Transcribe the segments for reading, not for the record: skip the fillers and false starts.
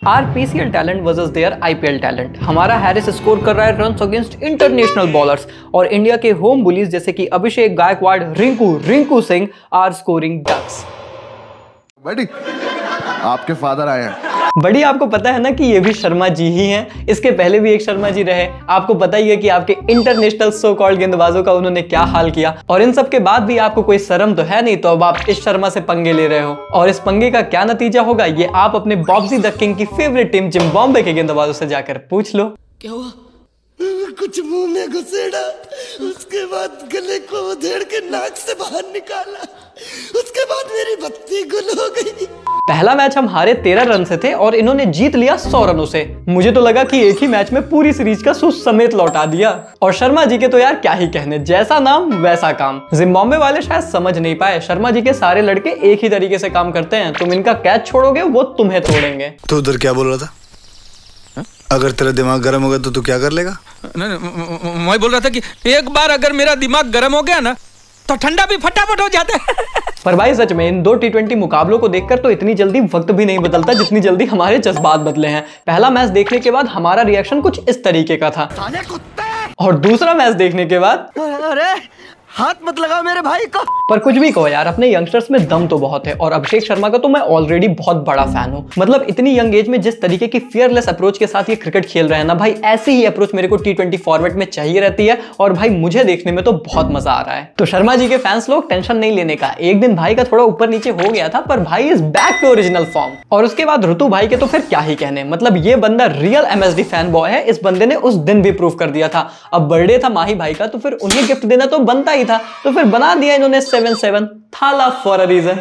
आरपीसीएल talent versus their IPL talent. हमारा Harris score कर रहा है रन्स अगेंस्ट इंटरनेशनल बॉलर्स और इंडिया के होम बुलीज जैसे कि Abhishek Gaikwad, Rinku Singh are scoring ducks. बड़ी आपके फादर आए हैं। बड़ी आपको पता है ना कि ये भी शर्मा जी ही हैं। इसके पहले भी एक शर्मा जी रहे। आपको पता ही है कि आपके इंटरनेशनल सो कॉल्ड गेंदबाजों का उन्होंने क्या हाल किया। और इन सब के बाद भी आपको कोई शर्म तो है नहीं, तो अब आप इस शर्मा से पंगे ले रहे हो। और इस पंगे का क्या नतीजा होगा ये आप अपने बॉब्जी द किंग की फेवरेट टीम जिम्बाब्वे के गेंदबाजों से जाकर पूछ लो। क्या हुआ? कुछ मुंह में घुसेड़ा, उसके बाद गले को उधेड़ के नाक से बाहर निकाला, उसके बाद मेरी बत्ती गुल हो गई। पहला मैच हम हारे 13 रन से थे और इन्होंने जीत लिया 100 रनों से। मुझे तो लगा कि एक ही मैच में पूरी सीरीज का सुस समेत लौटा दिया। और शर्मा जी के तो यार क्या ही कहने, जैसा नाम वैसा काम। जिम्बाब्वे वाले शायद समझ नहीं पाए, शर्मा जी के सारे लड़के एक ही तरीके से काम करते हैं। तुम इनका कैच छोड़ोगे वो तुम्हें तोड़ेंगे। तू उधर क्या बोल रहा था? अगर तेरा दिमाग गर्म हो गया तो तू क्या कर लेगा? नहीं, मैं बोल रहा था कि एक बार अगर मेरा दिमाग गर्म हो गया ना तो ठंडा भी फटाफट हो जाता है। पर भाई सच में इन दो T20 मुकाबलों को देखकर तो इतनी जल्दी वक्त भी नहीं बदलता जितनी जल्दी हमारे जज्बात बदले हैं। पहला मैच देखने के बाद हमारा रिएक्शन कुछ इस तरीके का था और दूसरा मैच देखने के बाद अरे हाथ मत लगाओ मेरे भाई को। पर कुछ भी कहो यार, अपने यंगस्टर्स में दम तो बहुत है और अभिषेक शर्मा का तो मैं ऑलरेडी बहुत बड़ा फैन हूँ। मतलब इतनी यंग एज में जिस तरीके की फियरलेस अप्रोच के साथ ये क्रिकेट खेल रहे हैं ना भाई, ऐसी ही अप्रोच मेरे को T20 फॉर्मेट में चाहिए रहती है। और भाई मुझे देखने में तो बहुत मजा आ रहा है। तो शर्मा जी के फैंस लोग टेंशन नहीं लेने का, एक दिन भाई का थोड़ा ऊपर नीचे हो गया था पर भाई is back to original form. और उसके बाद ऋतु भाई के तो फिर क्या ही कहने, मतलब ये बंदा रियल MSD फैन बॉय है। इस बंदे ने उस दिन भी प्रूव कर दिया था। अब बर्थडे था माही भाई का तो फिर उन्हें गिफ्ट देना तो बनता ही था, तो फिर बना दिया इन्होंने 7-7 थाला फॉर अ रीजन।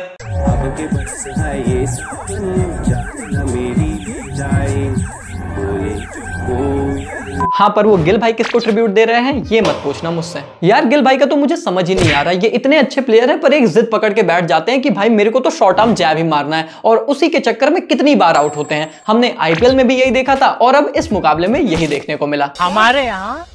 हाँ पर वो गिल भाई किसको ट्रिब्यूट दे रहे हैं ये मत पूछना मुझसे यार। गिल भाई का तो मुझे समझ ही नहीं आ रहा, ये इतने अच्छे प्लेयर हैं पर एक जिद पकड़ के बैठ जाते हैं कि भाई मेरे को तो शॉर्ट आर्म जैब ही मारना है और उसी के चक्कर में कितनी बार आउट होते हैं। हमने IPL में भी यही देखा था और अब इस मुकाबले में यही देखने को मिला। हमारे यहाँ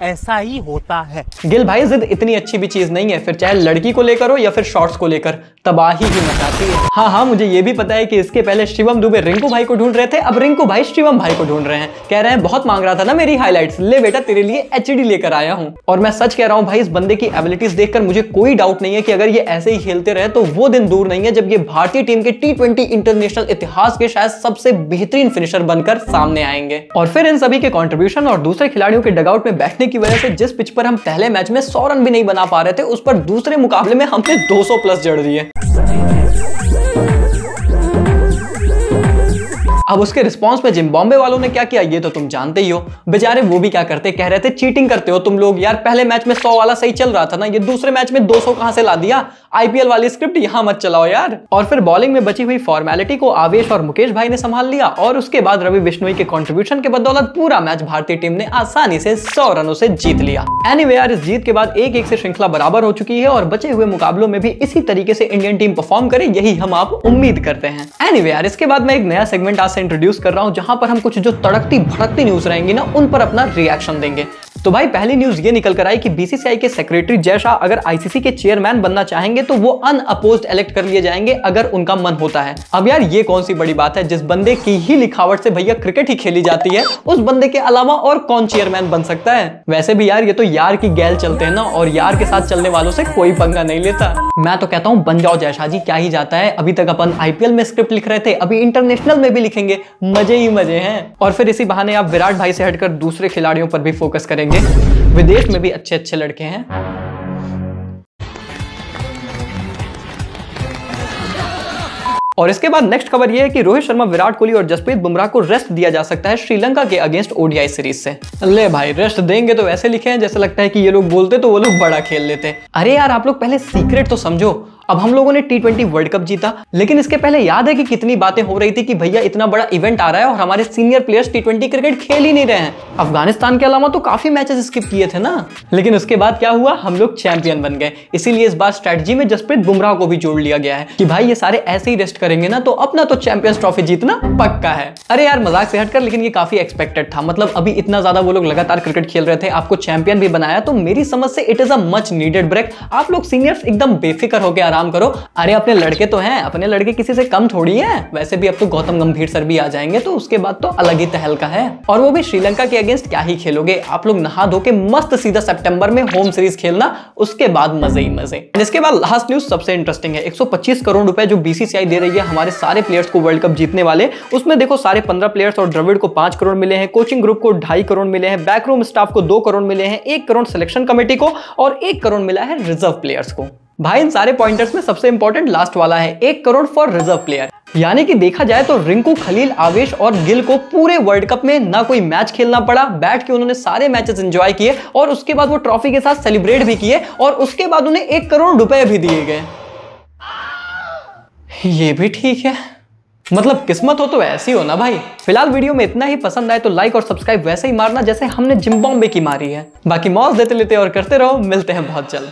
ऐसा ही होता है। गिल भाई जिद इतनी अच्छी भी चीज नहीं है, फिर चाहे लड़की को लेकर हो या फिर शॉर्ट्स को लेकर, तबाही ही मचाती है। हाँ मुझे ये भी पता है कि इसके पहले शिवम दुबे रिंकू भाई को ढूंढ रहे थे, अब रिंकू भाई शिवम भाई को ढूंढ रहे हैं। कह रहे हैं बहुत मांग रहा था ना मेरी हाइलाइट्स, ले बेटा तेरे लिए HD लेकर आया हूँ। और मैं सच कह रहा हूँ भाई, इस बंदे की एबिलिटीज देखकर मुझे कोई डाउट नहीं है कि अगर ये ऐसे ही खेलते रहे तो वो दिन दूर नहीं है जब ये भारतीय टीम के T20 इंटरनेशनल इतिहास के शायद सबसे बेहतरीन फिनिशर बनकर सामने आएंगे। और फिर इन सभी के कॉन्ट्रीब्यूशन और दूसरे खिलाड़ियों के डगआउट में बैठने की वजह से जिस पर हम पहले मैच में 100 रन भी नहीं बना पा रहे थे, उस पर दूसरे मुकाबले में हमने 200 प्लस जड़ दिए। अब उसके रिस्पांस में जिम्बाब्वे वालों ने क्या किया ये तो तुम जानते ही हो। बेचारे वो भी क्या करते, कह रहे थे चीटिंग करते हो तुम लोग यार, पहले मैच में 100 वाला सही चल रहा था ना, ये दूसरे मैच में 200 कहां से ला दिया। IPL वाली स्क्रिप्ट यहां मत चलाओ यार। और फिर बॉलिंग में बची हुई फॉर्मेलिटी को आवेश और मुकेश भाई ने संभाल लिया और उसके बाद रवि बिश्नोई के कंट्रीब्यूशन के बदौलत पूरा मैच भारतीय टीम ने आसानी से 100 रनों से जीत लिया। एनीवे यार, इस जीत के बाद 1-1 से श्रृंखला बराबर हो चुकी है और बचे हुए मुकाबलों में भी इसी तरीके से इंडियन टीम परफॉर्म करे, यही हम आप उम्मीद करते हैं। एनीवे यार, इसके बाद मैं एक नया सेगमेंट आज से इंट्रोड्यूस कर रहा हूं जहां पर हम कुछ जो तड़कती भड़कती न्यूज रहेंगी ना उन पर अपना रिएक्शन देंगे। तो भाई पहली न्यूज ये निकल कर आई कि BCCI के सेक्रेटरी जय शाह अगर ICC के चेयरमैन बनना चाहेंगे तो वो अनअपोज्ड इलेक्ट कर लिए जाएंगे अगर उनका मन होता है। अब यार ये कौन सी बड़ी बात है, जिस बंदे की ही लिखावट से भैया क्रिकेट ही खेली जाती है उस बंदे के अलावा और कौन चेयरमैन बन सकता है। वैसे भी यार ये तो यार की गैल चलते हैं ना, और यार के साथ चलने वालों से कोई पंगा नहीं लेता। मैं तो कहता हूँ बन जाओ जय शाह जी, क्या ही जाता है। अभी तक अपन IPL में स्क्रिप्ट लिख रहे थे, अभी इंटरनेशनल में भी लिखेंगे, मजे ही मजे हैं। और फिर इसी बहाने आप विराट भाई से हटकर दूसरे खिलाड़ियों पर भी फोकस करेंगे। विदेश में भी अच्छे अच्छे लड़के हैं। और इसके बाद नेक्स्ट खबर यह है कि रोहित शर्मा, विराट कोहली और जसप्रीत बुमराह को रेस्ट दिया जा सकता है श्रीलंका के अगेंस्ट ODI सीरीज से। ले भाई, रेस्ट देंगे तो ऐसे लिखे हैं जैसे लगता है कि ये लोग बोलते तो वो लोग बड़ा खेल लेते। अरे यार आप लोग पहले सीक्रेट तो समझो। अब हम लोगों ने T20 वर्ल्ड कप जीता, लेकिन इसके पहले याद है कि कितनी बातें हो रही थी कि भैया इतना बड़ा इवेंट आ रहा है और हमारे सीनियर प्लेयर्स T20 क्रिकेट खेल ही नहीं रहे हैं। अफगानिस्तान के अलावा तो काफी मैचेस स्किप किए थे ना। लेकिन उसके बाद क्या हुआ, हम लोग चैंपियन बन गए। इसीलिए इस बार स्ट्रेटजी में जसप्रीत बुमराह को भी जोड़ लिया गया है कि भाई ये सारे ऐसे ही रेस्ट करेंगे ना तो अपना तो चैंपियंस ट्रॉफी जीतना पक्का है। अरे यार मजाक से हटकर, लेकिन ये काफी एक्सपेक्टेड था। मतलब अभी इतना ज्यादा वो लोग लगातार क्रिकेट खेल रहे थे, आपको चैंपियन भी बनाया, तो मेरी समझ से it is a much needed break. आप लोग सीनियर्स एकदम बेफिक्र होकर काम करो। अरे अपने लड़के तो हैं, अपने लड़के किसी से कम थोड़ी हैं। वैसे भी अब तो गौतम गंभीर सर भी आ जाएंगे तो उसके बाद तो अलग ही तहलका है। और वो भी श्रीलंका के अगेंस्ट क्या ही खेलोगे आप लोग, नहा धो के मस्त सीधा सितंबर में होम सीरीज खेलना, उसके बाद मजे ही मजे। इसके बाद लास्ट न्यूज सबसे इंटरेस्टिंग है। 125 करोड़ रुपए जो बीसीसीआई दे रही है हमारे सारे प्लेयर्स को वर्ल्ड कप जीतने वाले, उसमें देखो सारे 15 प्लेयर्स और द्रविड़ को 5 करोड़ मिले हैं, कोचिंग ग्रुप को 2.5 करोड़ मिले हैं, बैकरूम स्टाफ को 2 करोड़ मिले हैं, 1 करोड़ सिलेक्शन कमेटी को और 1 करोड़ मिला है रिजर्व प्लेयर्स को। भाई इन सारे पॉइंटर्स में सबसे इंपॉर्टेंट लास्ट वाला है, 1 करोड़ फॉर रिजर्व प्लेयर। यानी कि देखा जाए तो रिंकू, खलील, आवेश और गिल को पूरे वर्ल्ड कप में ना कोई मैच खेलना पड़ा, बैठ के उन्होंने सारे मैचेस एंजॉय किए और उसके बाद वो ट्रॉफी के साथ सेलिब्रेट भी किए और उसके बाद उन्हें 1 करोड़ रुपए भी दिए गए। ये भी ठीक है, मतलब किस्मत हो तो ऐसी हो ना भाई। फिलहाल वीडियो में इतना ही, पसंद आए तो लाइक और सब्सक्राइब वैसे ही मारना जैसे हमने जिम्बाब्वे की मारी है। बाकी मौज देते लेते और करते रहो, मिलते हैं बहुत जल्द।